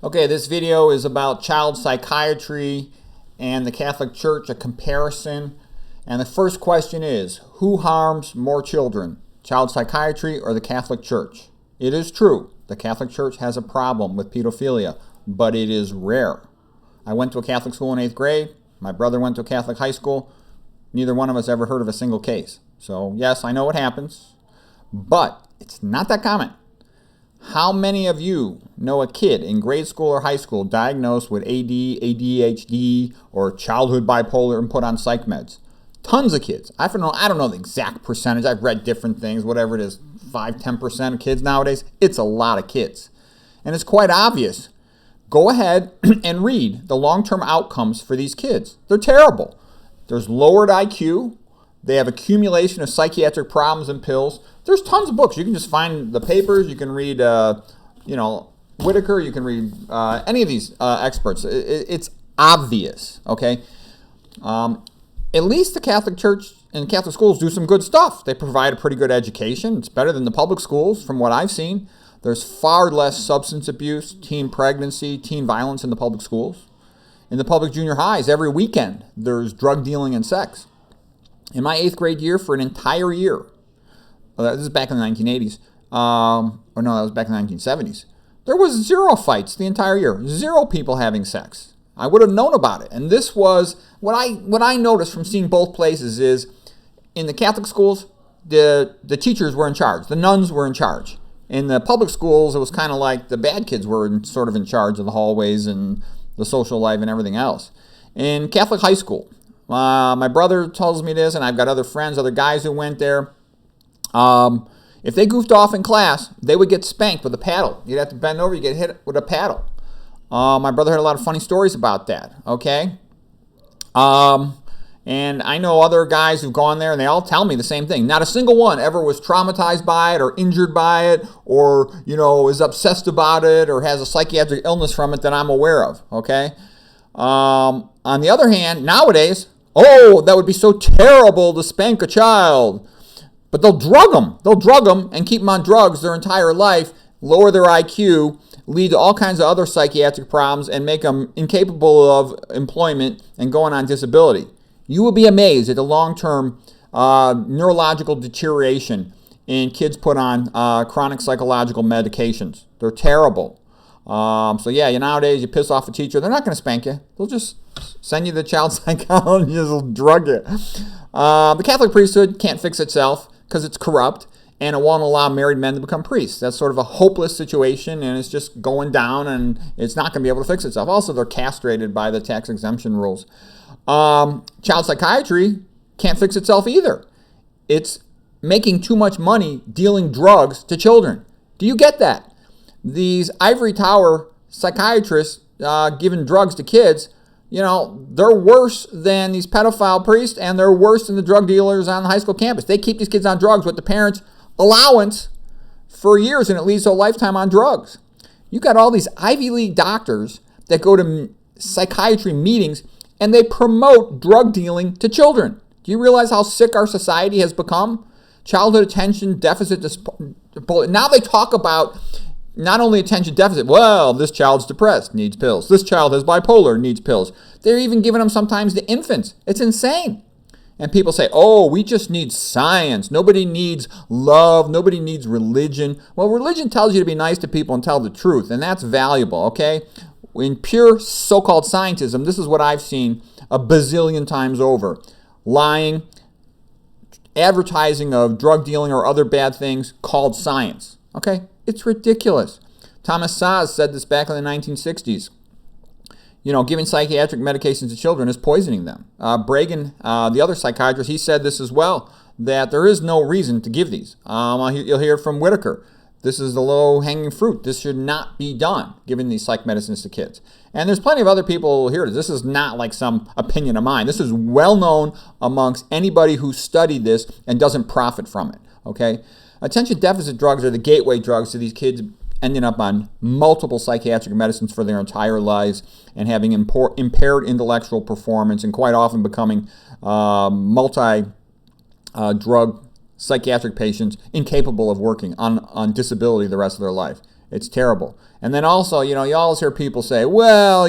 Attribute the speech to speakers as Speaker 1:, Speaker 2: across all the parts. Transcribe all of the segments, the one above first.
Speaker 1: Okay, this video is about child psychiatry and the Catholic Church, a comparison. And the first question is, who harms more children, child psychiatry or the Catholic Church? It is true, the Catholic Church has a problem with pedophilia, but it is rare. I went to a Catholic school in 8th grade. My brother went to a Catholic high school. Neither one of us ever heard of a single case. So yes, I know what happens, but it's not that common. How many of you know a kid in grade school or high school diagnosed with AD, ADHD, or childhood bipolar and put on psych meds? Tons of kids. I don't know the exact percentage. I've read different things, whatever it is, 5-10% of kids nowadays. It's a lot of kids. And it's quite obvious. Go ahead and read the long-term outcomes for these kids. They're terrible. There's lowered IQ. They have accumulation of psychiatric problems and pills. There's tons of books. You can just find the papers. You can read, Whitaker. You can read any of these experts. It's obvious, okay? At least the Catholic Church and Catholic schools do some good stuff. They provide a pretty good education. It's better than the public schools from what I've seen. There's far less substance abuse, teen pregnancy, teen violence in the public schools. In the public junior highs, every weekend, there's drug dealing and sex. In my 8th grade year, for an entire year, this is back in the 1980s, that was back in the 1970s, there was 0 fights the entire year, 0 people having sex. I would have known about it. And this was, what I noticed from seeing both places is, in the Catholic schools, the teachers were in charge, the nuns were in charge. In the public schools, it was kind of like the bad kids were sort of in charge of the hallways and the social life and everything else. In Catholic high school, my brother tells me this, and I've got other friends, other guys who went there. If they goofed off in class, they would get spanked with a paddle. You'd have to bend over, you get hit with a paddle. My brother had a lot of funny stories about that, okay? And I know other guys who've gone there, and they all tell me the same thing. Not a single one ever was traumatized by it or injured by it or, is obsessed about it or has a psychiatric illness from it that I'm aware of, okay? On the other hand, nowadays, that would be so terrible to spank a child. But they'll drug them. They'll drug them and keep them on drugs their entire life, lower their IQ, lead to all kinds of other psychiatric problems, and make them incapable of employment and going on disability. You will be amazed at the long-term neurological deterioration in kids put on chronic psychological medications. They're terrible. Nowadays you piss off a teacher, they're not going to spank you. They'll just send you to the child psychologist, will drug you. The Catholic priesthood can't fix itself because it's corrupt, and it won't allow married men to become priests. That's sort of a hopeless situation, and it's just going down, and it's not going to be able to fix itself. Also, they're castrated by the tax exemption rules. Child psychiatry can't fix itself either. It's making too much money dealing drugs to children. Do you get that? These ivory tower psychiatrists giving drugs to kids, they're worse than these pedophile priests, and they're worse than the drug dealers on the high school campus. They keep these kids on drugs with the parents' allowance for years, and it leads to a lifetime on drugs. You got all these Ivy League doctors that go to psychiatry meetings, and they promote drug dealing to children. Do you realize how sick our society has become? Childhood attention deficit. Now they talk about not only attention deficit, well, this child's depressed, needs pills. This child has bipolar, needs pills. They're even giving them sometimes to infants. It's insane. And people say, we just need science. Nobody needs love. Nobody needs religion. Well, religion tells you to be nice to people and tell the truth, and that's valuable, okay? In pure so-called scientism, this is what I've seen a bazillion times over. Lying, advertising of drug dealing or other bad things called science, okay? It's ridiculous. Thomas Szasz said this back in the 1960s. Giving psychiatric medications to children is poisoning them. Bregan, the other psychiatrist, he said this as well, that there is no reason to give these. You'll hear it from Whitaker. This is the low-hanging fruit. This should not be done, giving these psych medicines to kids. And there's plenty of other people who hear this. This is not like some opinion of mine. This is well known amongst anybody who studied this and doesn't profit from it, okay? Attention deficit drugs are the gateway drugs to these kids ending up on multiple psychiatric medicines for their entire lives and having impaired intellectual performance and quite often becoming multi-drug psychiatric patients incapable of working on disability the rest of their life. It's terrible. And then also, you always hear people say, well,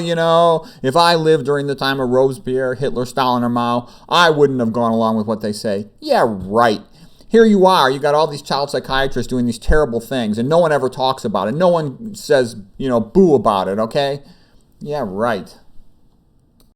Speaker 1: if I lived during the time of Robespierre, Hitler, Stalin, or Mao, I wouldn't have gone along with what they say. Yeah, right. Here you are, you got all these child psychiatrists doing these terrible things, and no one ever talks about it. No one says, boo about it, okay? Yeah, right.